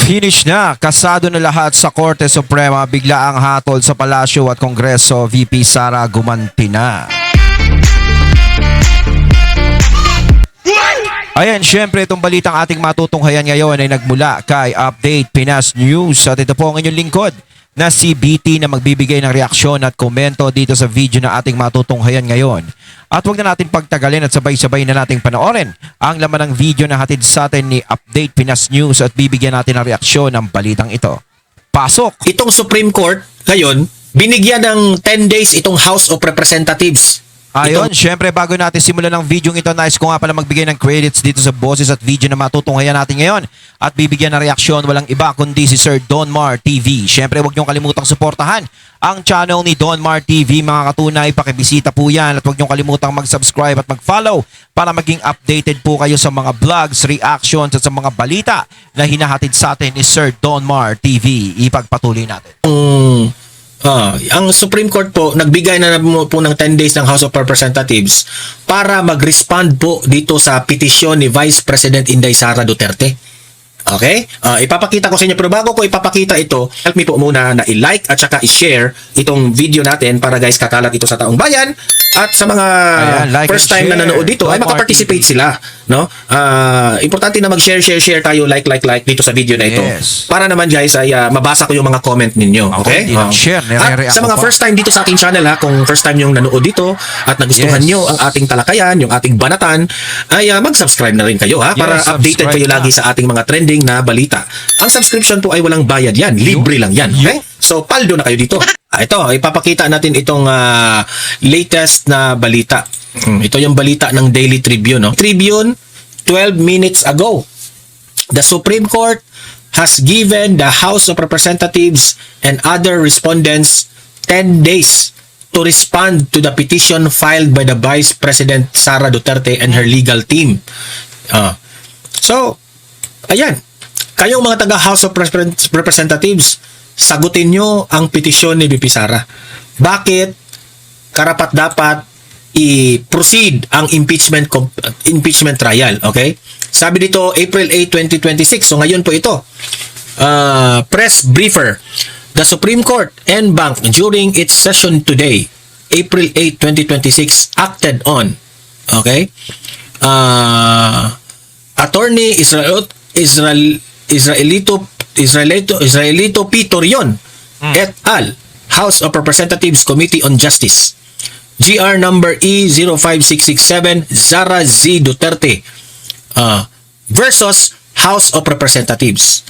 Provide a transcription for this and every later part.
Finish na, kasado na lahat sa Korte Suprema, bigla ang hatol sa Palasyo at Kongreso, VP Sara gumanti na. Ayan, syempre itong balitang ating matutunghayan ngayon ay nagmula kay Update Pinas News at ito po ang inyong lingkod na si BT na magbibigay ng reaksyon at komento dito sa video na ating matutunghayan ngayon. At huwag na natin pagtagalin at sabay-sabay na nating panoorin ang laman ng video na hatid sa atin ni Update Pinas News at bibigyan natin ng reaksyon ng balitang ito. Pasok! Itong Supreme Court ngayon, binigyan ng 10 days itong House of Representatives. Ayun, syempre bago natin simulan ng video ito, nais ko nga pala magbigay ng credits dito sa boses at video na matutunghayan natin ngayon at bibigyan ng reaksyon walang iba kundi si Sir Don Mar TV. Syempre huwag niyong kalimutang suportahan ang channel ni Don Mar TV mga katunay, pakibisita po yan at huwag niyong kalimutang mag-subscribe at mag-follow para maging updated po kayo sa mga vlogs, reactions at sa mga balita na hinahatid sa atin ni Sir Don Mar TV. Ipagpatuloy natin. Ang Supreme Court po, nagbigay na po ng 10 days ng House of Representatives para mag-respond po dito sa petisyon ni Vice President Inday Sara Duterte. Okay? Ipapakita ko sa inyo, pero bago ko ipapakita ito, help me po muna na i-like at saka i-share itong video natin para guys kakalat ito sa taong bayan at sa mga first time na nanood dito ay makaparticipate sila, no? Importante na mag-share tayo, like dito sa video na ito. Yes. Para naman guys ay mabasa ko yung mga comment ninyo, okay? Share, At sa mga first time dito sa ating channel ha, kung first time yung nanood dito at nagustuhan nyo ang ating talakayan, yung ating banatan, ay mag-subscribe na rin kayo ha para updated kayo lagi sa ating mga trending na balita. Ang subscription po ay walang bayad yan, libre lang yan, okay? So paldo na kayo dito. Ito, ipapakita natin itong latest na balita. Ito yung balita ng Daily Tribune. No? Tribune, 12 minutes ago, the Supreme Court has given the House of Representatives and other respondents 10 days to respond to the petition filed by the Vice President Sara Duterte and her legal team. So, ayan. Kayong mga taga House of Representatives, sagutin nyo ang petisyon ni VP Sara. Bakit karapat-dapat i-proceed ang impeachment trial, okay? Sabi dito, April 8, 2026. So ngayon po ito. Press briefer. The Supreme Court en banc during its session today, April 8, 2026, acted on, okay? Attorney Israelito Pitorion et al. House of Representatives Committee on Justice, GR number E05667, Sara Z. Duterte versus House of Representatives.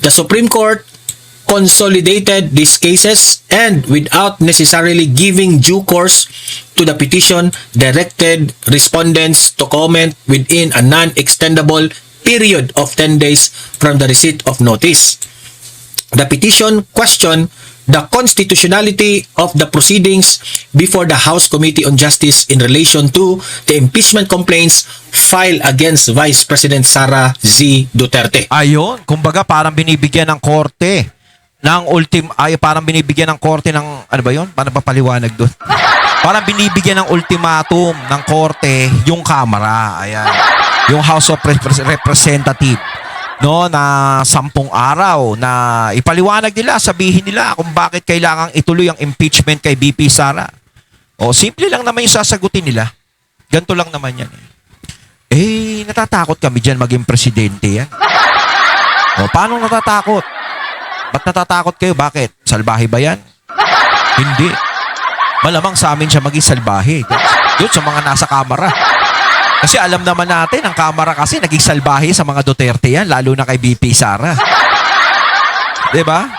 The Supreme Court consolidated these cases and without necessarily giving due course to the petition, directed respondents to comment within a non-extendable period of 10 days from the receipt of notice. The petition questioned the constitutionality of the proceedings before the House Committee on Justice in relation to the impeachment complaints filed against Vice President Sara Z. Duterte. Ayun, kumbaga parang binibigyan ng korte parang binibigyan ng korte ng ano ba 'yon? Paano ba paliwanag doon? Parang binibigyan ng ultimatum ng korte yung Kamara. Ayan. Yung House of Representatives, no, na 10 araw na ipaliwanag nila, sabihin nila kung bakit kailangang ituloy ang impeachment kay VP Sara. O simple lang naman yung sasagutin nila. Ganito lang naman yan. Natatakot kami dyan maging presidente yan. O paano natatakot? Ba't natatakot kayo? Bakit? Salbahe ba yan? Hindi. Malamang sa amin siya maging salbahe. Doon sa mga nasa Kamara. Kasi alam naman natin, ang Kamara kasi naging salbahe sa mga Duterte yan, lalo na kay VP Sara. Diba?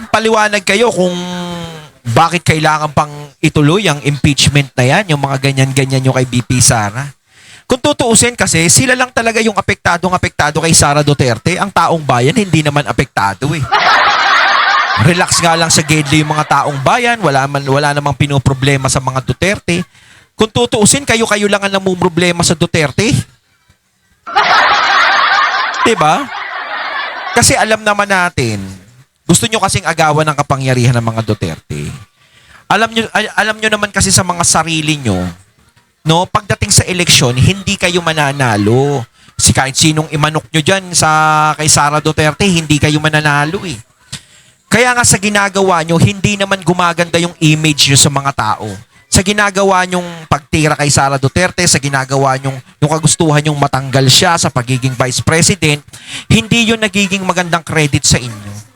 Paliwanag kayo kung bakit kailangan pang ituloy ang impeachment na yan, yung mga ganyan-ganyan yung kay VP Sara. Kung tutuusin kasi, sila lang talaga yung apektado kay Sara Duterte. Ang taong bayan, hindi naman apektado eh. Relax nga lang sa gidli yung mga taong bayan, wala namang pinoproblema sa mga Duterte. Kung tutuusin, kayo lang ang namumroblema sa Duterte. Diba? Kasi alam naman natin, gusto nyo kasing agawan ng kapangyarihan ng mga Duterte. Alam nyo naman kasi sa mga sarili nyo, no, pagdating sa eleksyon, hindi kayo mananalo. Kasi kahit sinong imanok nyo dyan kay Sara Duterte, hindi kayo mananalo eh. Kaya nga sa ginagawa nyo, hindi naman gumaganda yung image nyo sa mga tao. Sa ginagawa nyong pagtira kay Sara Duterte, sa ginagawa nyong yung kagustuhan nyong matanggal siya sa pagiging Vice President, hindi yun nagiging magandang credit sa inyo.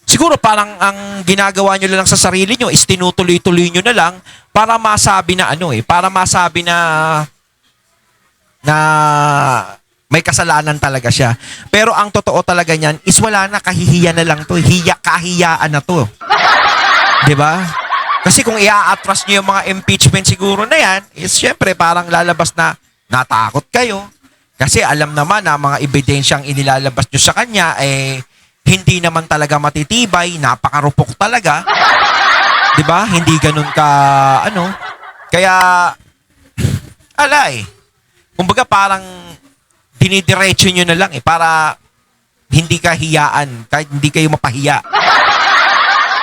Siguro parang ang ginagawa nyo lang sa sarili nyo is tinutuloy-tuloy nyo na lang para masabi na para masabi na may kasalanan talaga siya. Pero ang totoo talaga niyan is wala na, kahihiya na lang to. Kahiyaan na to. 'Di ba? Kasi kung i-atras niyo yung mga impeachment siguro na yan, is syempre parang lalabas na natakot kayo. Kasi alam naman na mga ebidensyang inilalabas niyo sa kanya hindi naman talaga matitibay, napakarupok talaga. 'Di ba? Hindi ganoon ka Kaya kumbaga parang dinidiretso nyo na lang para hindi ka hiyaan, kahit hindi kayo mapahiya.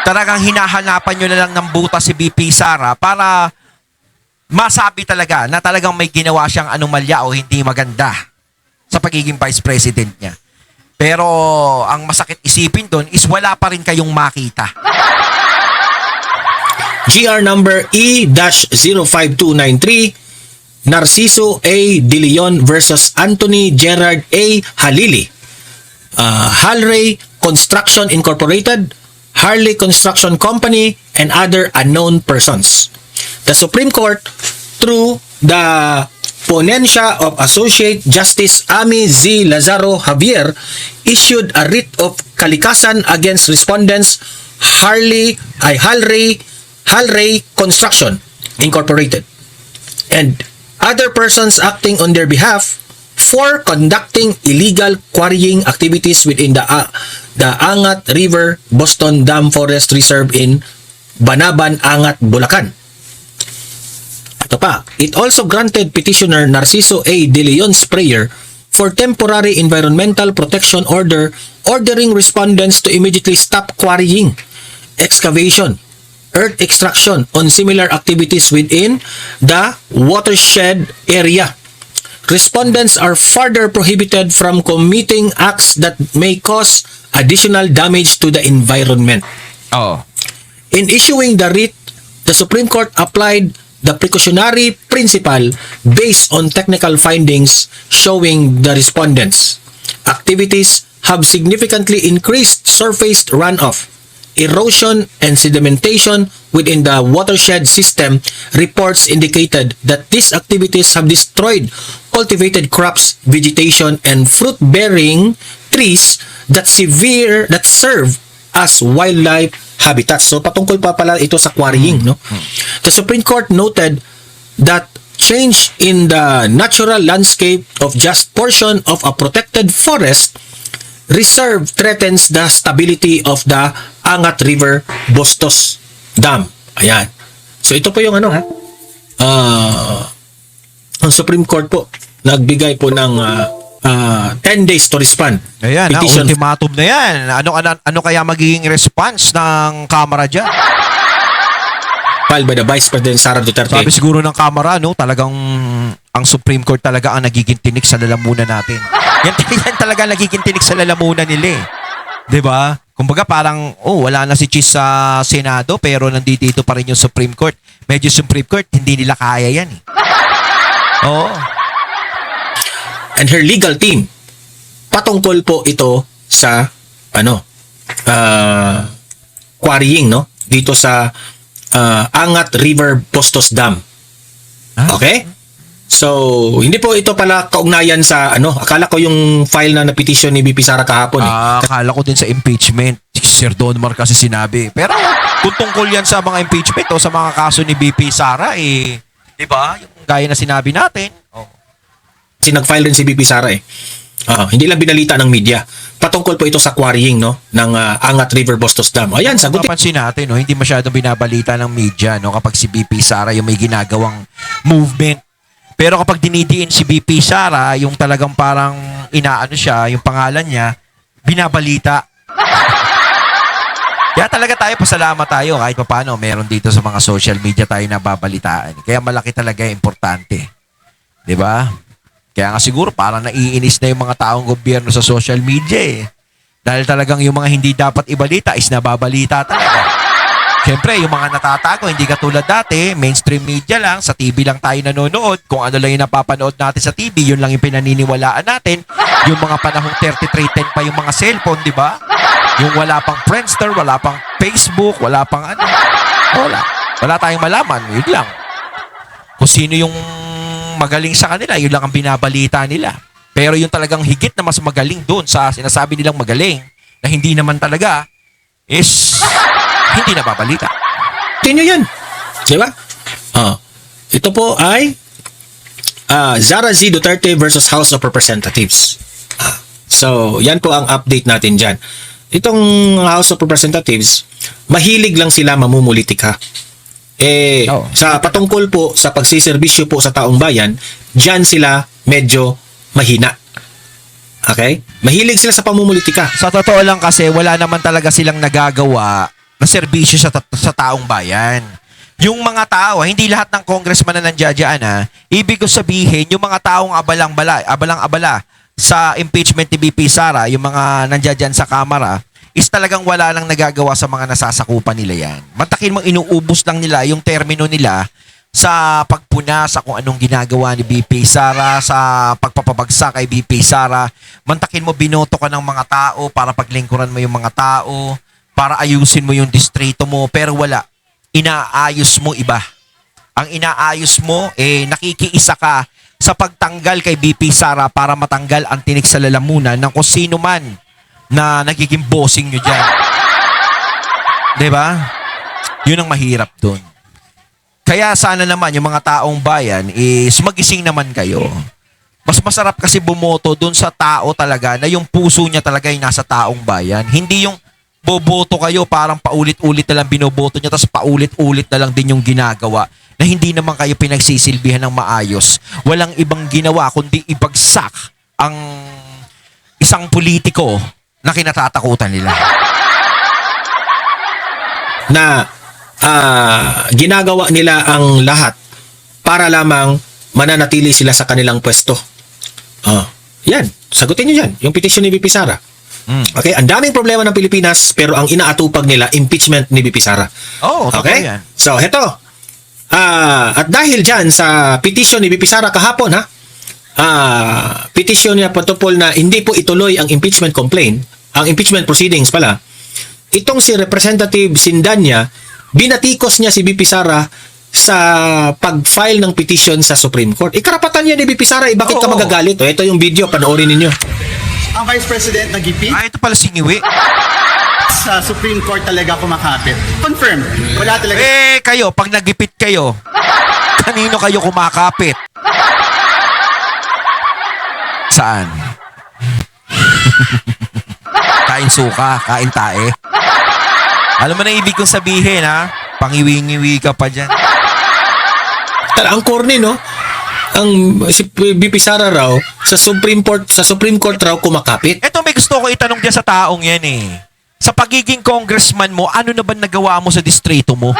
Talagang hinahanapan nyo na lang ng buta si BP Sara para masabi talaga na talagang may ginawa siyang anomalya o hindi maganda sa pagiging Vice President niya. Pero ang masakit isipin doon is wala pa rin kayong makita. GR number E-05293, Narciso A. De Leon versus Anthony Gerard A. Halili. Halray Construction Incorporated, Harley Construction Company, and other unknown persons. The Supreme Court, through the ponencia of Associate Justice Ami Z. Lazaro Javier, issued a writ of kalikasan against respondents Halray Construction Incorporated and other persons acting on their behalf for conducting illegal quarrying activities within the Angat River Boston Dam Forest Reserve in Banaban, Angat, Bulacan. Ito pa, it also granted petitioner Narciso A. De Leon's prayer for temporary environmental protection order ordering respondents to immediately stop quarrying, excavation, earth extraction on similar activities within the watershed area. Respondents are further prohibited from committing acts that may cause additional damage to the environment. Oo. In issuing the writ, the Supreme Court applied the precautionary principle based on technical findings showing the respondents' activities have significantly increased surface runoff, erosion, and sedimentation within the watershed system. Reports indicated that these activities have destroyed cultivated crops, vegetation, and fruit-bearing trees that serve as wildlife habitats. So patungkol pa pala ito sa quarrying, no? The Supreme Court noted that change in the natural landscape of just portion of a protected forest reserve threatens the stability of the Angat River Bostos Dam. Ayan. So ito po yung ang Supreme Court po nagbigay po ng 10 days to respond. Ayan, ultimatum na yan. Ano kaya magiging response ng Kamara dyan? Filed by the Vice President Sara Duterte. Sabi siguro ng Kamara, talagang ang Supreme Court talaga ang nagiging tinik sa lalamunan natin. Yan talaga nagiging tinik sa lalamunan nila eh. 'Di ba? Kumbaga parang wala na si Chis sa Senado pero nandito pa rin yung Supreme Court. Medyo Supreme Court hindi nila kaya yan eh. Oo. And her legal team, patungkol po ito sa quarrying, no? Dito sa Angat River Bostos Dam. Okay? So, hindi po ito pala kaugnayan sa akala ko yung file na petition ni BP Sara kahapon eh. Akala ko din sa impeachment. Sir Donmar kasi sinabi. Pero kung tungkol yan sa mga impeachment o sa mga kaso ni BP Sara, 'di ba? Yung gaya na sinabi natin. Kasi nag-file rin si BP Sara eh. Hindi lang binalita ng media. Patungkol po ito sa quarrying, no, ng Angat River Bostos Dam. Ayan, sagutin. Napansin natin, hindi masyadong binabalita ng media, kapag si BP Sara yung may ginagawang movement. Pero kapag dinidiin si BP Sara, yung talagang parang inaano siya, yung pangalan niya, binabalita. Kaya talaga pasalamat tayo kahit paano meron dito sa mga social media tayo nababalitaan. Kaya malaki talaga importante. 'Di ba? Kaya nga siguro parang naiinis na yung mga taong gobyerno sa social media eh. Dahil talagang yung mga hindi dapat ibalita is nababalita talaga. Siyempre, yung mga natatago, hindi katulad dati, mainstream media lang, sa TV lang tayo nanonood. Kung ano lang yung napapanood natin sa TV, yun lang yung pinaniniwalaan natin. Yung mga panahong 3310 pa yung mga cellphone, di ba? Yung wala pang Friendster, wala pang Facebook, wala pang ano. Wala tayong malaman, yun lang. Kung sino yung magaling sa kanila, yun lang ang binabalita nila. Pero yung talagang higit na mas magaling doon sa sinasabi nilang magaling, na hindi naman talaga, is hindi nababalita. Tingnan yan. Diba? Ito po ay Zara Z Duterte versus House of Representatives. So, yan po ang update natin dyan. Itong House of Representatives, mahilig lang sila mamumulitika. Sa patungkol po sa pagsiservisyo po sa taong bayan, dyan sila medyo mahina. Okay? Mahilig sila sa pamumulitika. Sa totoo lang kasi, wala naman talaga silang nagagawa na serbisyo sa taong bayan. Yung mga tao, hindi lahat ng congressman na nandiyan ibig ko sabihin, yung mga taong abalang-abala sa impeachment ni BP Sara, yung mga nandiyan sa Kamara, is talagang wala nang nagagawa sa mga nasasakupan nila yan. Mantakin mo, inuubos lang nila yung termino nila sa pagpuna sa kung anong ginagawa ni BP Sara, sa pagpapabagsak kay BP Sara. Mantakin mo, binoto ka ng mga tao para paglingkuran mo yung mga tao, para ayusin mo yung distrito mo, pero wala. Inaayos mo iba. Ang inaayos mo, nakikiisa ka sa pagtanggal kay BP Sara para matanggal ang tinik sa lalamunan ng kung sino man na nagiging bossing nyo dyan. Diba? Yun ang mahirap dun. Kaya sana naman yung mga taong bayan is magising naman kayo. Mas masarap kasi bumoto dun sa tao talaga na yung puso niya talaga ay nasa taong bayan. Hindi yung boboto kayo, parang paulit-ulit na lang binoboto niya, tapos paulit-ulit na lang din yung ginagawa na hindi naman kayo pinagsisilbihan ng maayos. Walang ibang ginawa kundi ibagsak ang isang politiko na kinatatakutan nila. Na ginagawa nila ang lahat para lamang mananatili sila sa kanilang pwesto. Yan, sagutin niyo yan, yung petition ni BP Sara. Okay, ang daming problema ng Pilipinas pero ang inaatupag nila impeachment ni BP Sara. Okay? Yan. So, heto. At dahil dyan sa petition ni BP Sara kahapon petition niya patungkol na hindi po ituloy ang impeachment complaint, ang impeachment proceedings pala. Itong si Representative Sindanya, binatikos niya si BP Sara sa pag-file ng petition sa Supreme Court. Karapatan niya ni BP Sara, bakit ka magagalit? Ito yung video, panoorin ninyo. Ang Vice President nagipit Ito pala si Ngiwi. sa Supreme Court talaga kumakapit. Confirm. Wala talaga. Kayo, pag nagipit kayo, kanino kayo kumakapit? Saan? Kain suka, kain tae. Alam mo na ibig kong sabihin, pangiwi-ngiwi ka pa dyan. Ang corny, no? Ang si BP Sara raw sa Supreme Court raw kumakapit. Ito may gusto ko itanong diyan sa taong yan Sa pagiging congressman mo, ano na ba nagawa mo sa distrito mo?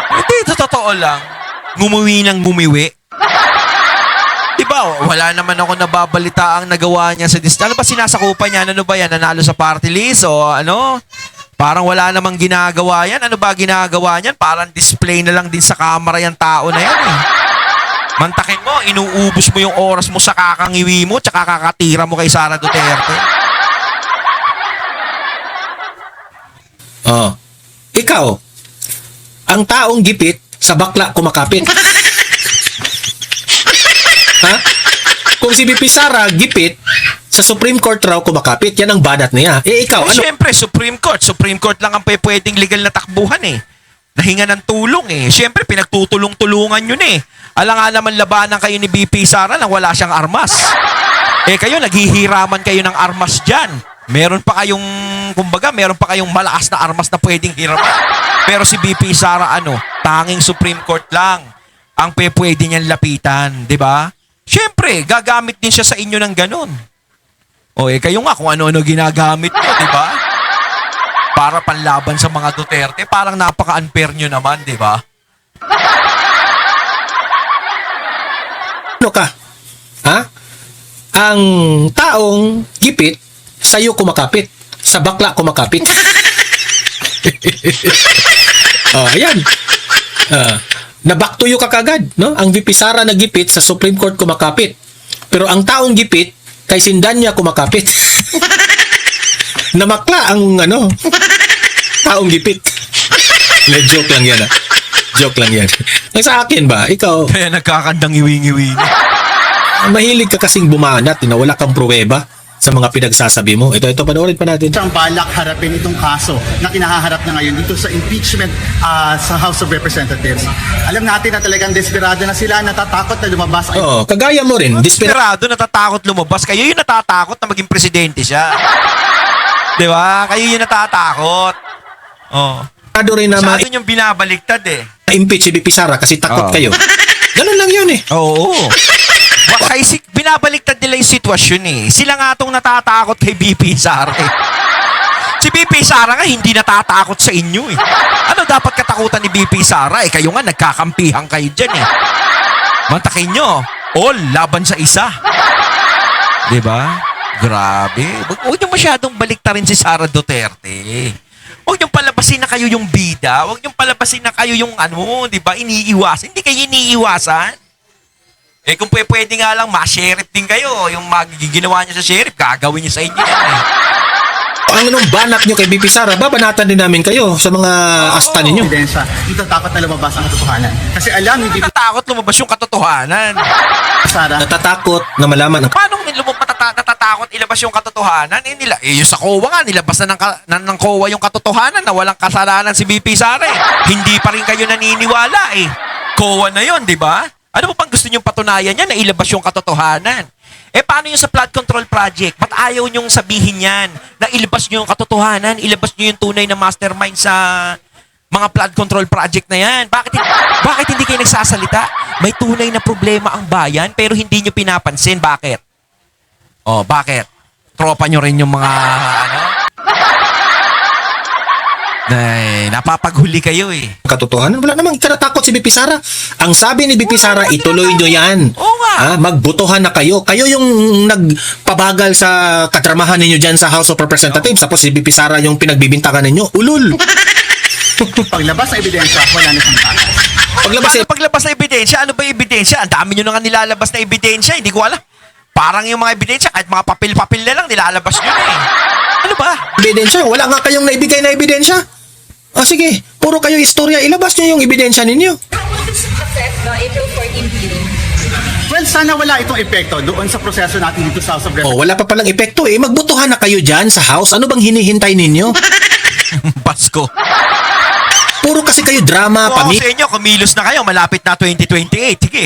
Hindi, ito totoo lang. Ngumuwi ng ngumiwi. Diba, wala naman ako nababalita ang nagawa niya sa distrito. Ano ba sinasakupan niya? Ano ba yan? Nanalo sa party list? O ano? Parang wala namang ginagawa yan. Ano ba ginagawa niyan? Parang display na lang din sa camera yung tao na yan Mantakin mo, inuubos mo yung oras mo sa kakangiwi mo tsaka kakatira mo kay Sara Duterte. Ikaw, ang taong gipit sa bakla kumakapit. Kung si BP Sara gipit sa Supreme Court raw kumakapit, yan ang banat niya. Ikaw, ano? Siyempre, Supreme Court lang ang pwedeng legal na takbuhan Nahinga ng tulong Siyempre, pinagtutulong-tulungan yun Alang nga naman labanan kayo ni BP Sara nang wala siyang armas. Kayo, naghihiraman kayo ng armas dyan. Meron pa kayong malakas na armas na pwedeng hiraman. Pero si BP Sara, tanging Supreme Court lang ang pwede niyan lapitan. Diba? Siyempre, gagamit din siya sa inyo ng ganun. Kayo nga kung ano-ano ginagamit nyo, diba? Para panlaban sa mga Duterte, parang napaka-unfair nyo naman, diba? Ano ka? ang taong gipit, sa'yo kumakapit. Sa bakla kumakapit. Ayan. Na-back to you ka kagad, no? Ang VP Sara na gipit sa Supreme Court kumakapit. Pero ang taong gipit, kay Sindanya kumakapit. Namakla ang taong gipit. Joke lang yan, Joke lang yan. Sa akin ba, ikaw, Kaya nagkakandang iwing-iwing. mahilig ka kasing bumanat, na wala kang pruweba sa mga pinagsasabi mo. Ito, panoorin pa natin. Siyang balak harapin itong kaso na kinaharap na ngayon dito sa impeachment sa House of Representatives. Alam natin na talagang desperado na sila, natatakot na lumabas. Oo, kagaya mo rin, Desperado, natatakot lumabas. Kayo yung natatakot na maging presidente siya. Di ba? Kayo yung natatakot. Oh. rin na Sa atin yung binabaliktad eh. ma-impeach si VP Sara kasi takot Oo. kayo. Ganun lang yun eh. Oo. Kasi binabaliktad nila yung sitwasyon eh. Sila nga tong natatakot kay BP Sara eh. Si BP Sara nga hindi natatakot sa inyo eh. Ano dapat katakutan ni BP Sara eh? Kayo nga nagkakampihan kayo dyan eh. Mantakin nyo. All laban sa isa. Diba? Grabe. Huwag nyo masyadong baliktarin si Sara Duterte. Huwag niyong palabasin na kayo yung bida. Huwag niyong palabasin na kayo yung di ba, iniiwasan. Hindi kayo iniiwasan. Eh kung pwede nga lang, ma-sheriff din kayo. Yung ginawa niya sa sheriff, gagawin niya sa inyo yan eh. Ang banat nyo kay VP Sara, babanatan din namin kayo sa mga asta ninyo. Ebidensya, natatakot na lumabas ang katotohanan. Kasi alam ni BP Natatakot lumabas yung katotohanan. Sara, Natatakot na malaman ang Paano natatakot ilabas yung katotohanan? Yung sa COA nga, nilabas na ng COA yung katotohanan na walang kasalanan si BP Sara eh. Hindi pa rin kayo naniniwala eh. COA na yon, di ba? Ano mo pang gusto nyong patunayan yan na ilabas yung katotohanan? Eh, paano yung sa flood control project? Ba't ayaw nyong sabihin yan na ilabas nyo yung katotohanan, ilabas nyo yung tunay na mastermind sa mga flood control project na yan? Bakit hindi kayo nagsasalita? May tunay na problema ang bayan pero hindi nyo pinapansin. Bakit? Oh, bakit? Tropa nyo rin yung mga napapaghuli kayo eh. katotohanan. Wala namang tinatakot si VP Sara. Ang sabi ni VP Sara, ituloy nyo yan. Oo nga. Magbutuhan na kayo. Kayo yung nagpabagal sa katramahan ninyo dyan sa House of Representatives. Tapos si VP Sara yung pinagbibintakan ninyo. Ulul! paglabas ng ebidensya, wala na siyang takas. Paglabas na ebidensya, ano ba yung ebidensya? Ang dami nyo na nga nilalabas na ebidensya, hindi ko alam. Parang yung mga ebidensya, kahit mga papel-papel na lang, nilalabas nyo na eh. Ano ba? Ebidensya? Wala nga kayong naibigay na ebidensya. Sige, puro kayo istorya. Ilabas nyo yung ebidensya ninyo. affect the April 14 hearing? Well, sana wala itong epekto doon sa proseso natin dito sa House of Representatives. Wala pa palang epekto eh. Magbutuhan na kayo dyan sa House. Ano bang hinihintay ninyo? Pasko. Puro kasi kayo drama, Kung ako sa inyo, kumilos na kayo, malapit na 2028. Sige.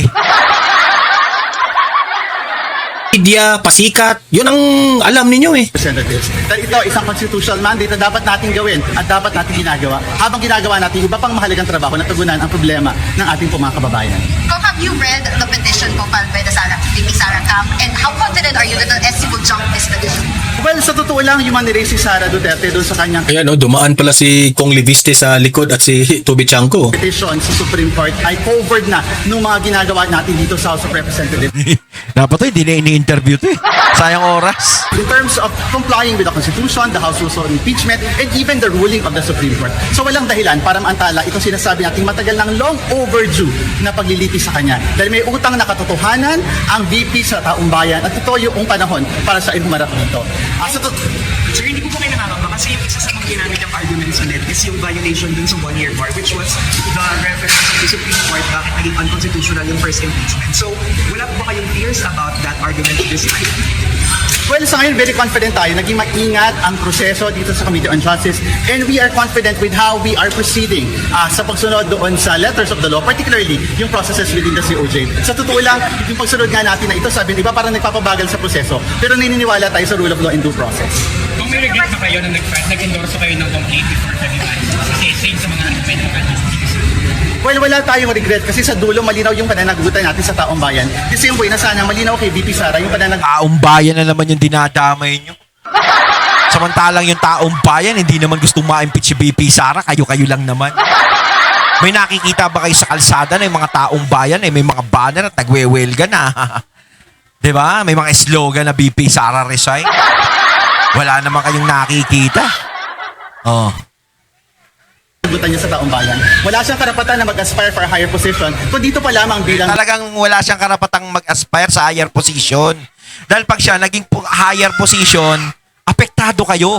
media, pasikat. Yun ang alam ninyo eh. Representatives. Dahil ito, isang constitutional mandate na dapat natin gawin at dapat natin ginagawa. Habang ginagawa natin, iba pang mahalagang trabaho na tugunan ang problema ng ating mga kababayan. So have you read the petition filed by the VP Sara Camp, and how confident are you that the SC will jump this petition? Well, sa totoo lang, human rights si Sara Duterte doon sa kanyang Ayan dumaan pala si Kong Leviste sa likod at si Toby Chanko. petition sa Supreme Court ay covered na nung mga ginagawa natin dito sa House of Representatives. Dapat to, hindi na ini-interview to eh. Sayang oras. In terms of complying with the Constitution, the House rules on impeachment, and even the ruling of the Supreme Court. So walang dahilan para maantala itong sinasabi natin matagal ng long overdue na paglilitis sa kanya. Dahil may utang na katotohanan ang VP sa taong bayan at ito yung panahon para sa humarap dito. Sir, hindi ko kayo nakakaba kasi yung isa sa mga ginamit ng arguments ulit is yung violation dun sa one-year bar, which was the reference of the Supreme Court bakit naging unconstitutional yung first impeachment. So, wala po ba kayong fears about that argument this time? Well, sa ngayon, very confident tayo. Naging maingat ang proseso dito sa Committee on Justice, and we are confident with how we are proceeding sa pagsunod doon sa letters of the law, particularly yung processes within the COJ. Sa totoo lang, yung pagsunod nga natin na ito, sabi, di ba, parang nagpapabagal sa proseso, pero naniniwala tayo sa rule of law and due process. Kung may regret ba kayo na nag-endorse kayo ng complete before February? Kasi same sa mga argument ng Well, wala tayong regret kasi sa dulo malinaw yung pananagutan natin sa taong bayan. The same way na sana malinaw kay VP Sara yung Taong bayan na naman yung dinadamay nyo. Samantalang yung taong bayan, hindi naman gustong ma-impeach si BP Sara, kayo-kayo lang naman. May nakikita ba kayo sa kalsada na yung mga taong bayan, may mga banner at nagwewelga na? 'Di ba? May mga slogan na BP Sara resign. Wala naman kayong nakikita. Oh. Sagutan niya sa taong bayan. Wala siyang karapatan na mag-aspire for a higher position kung dito pa lamang bilang Talagang wala siyang karapatang mag-aspire sa higher position. Dahil pag siya naging higher position, apektado kayo.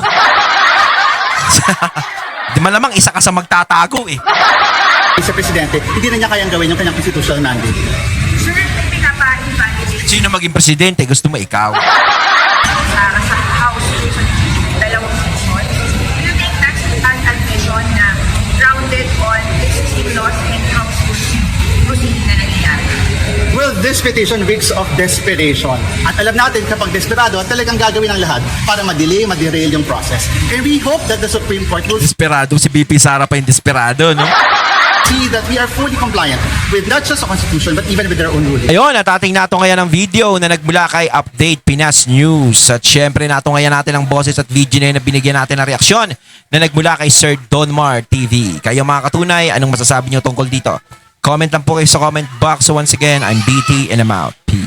Di malamang isa ka sa magtatago eh. vice-presidente, hindi na niya kayang gawin yung kanyang constitutional mandate. Sir, may pinapa-invalidate Sino maging presidente? Gusto mo ikaw? sa House Session, dalawang session. Do you think that's an admission na grounded on existing laws and House proceeding na nangyayari? Well, this petition reeks of desperation. At alam natin kapag desperado, talagang gagawin ang lahat para ma-delay, ma-derail yung process. And we hope that the Supreme Court will Desperado. Si BP Sara pa yung desperado, no? see that we are fully compliant with not just the Constitution but even with their own ruling. Ayun, at ating nato ngayon ang video na nagmula kay Update Pinas News. At syempre nato ngayon natin ang boses at video na yun na binigyan natin ng reaksyon na nagmula kay Sir Donmar TV. Kayo mga katunay, anong masasabi nyo tungkol dito? Comment lang po kayo sa comment box. So once again, I'm BT and I'm out. Peace.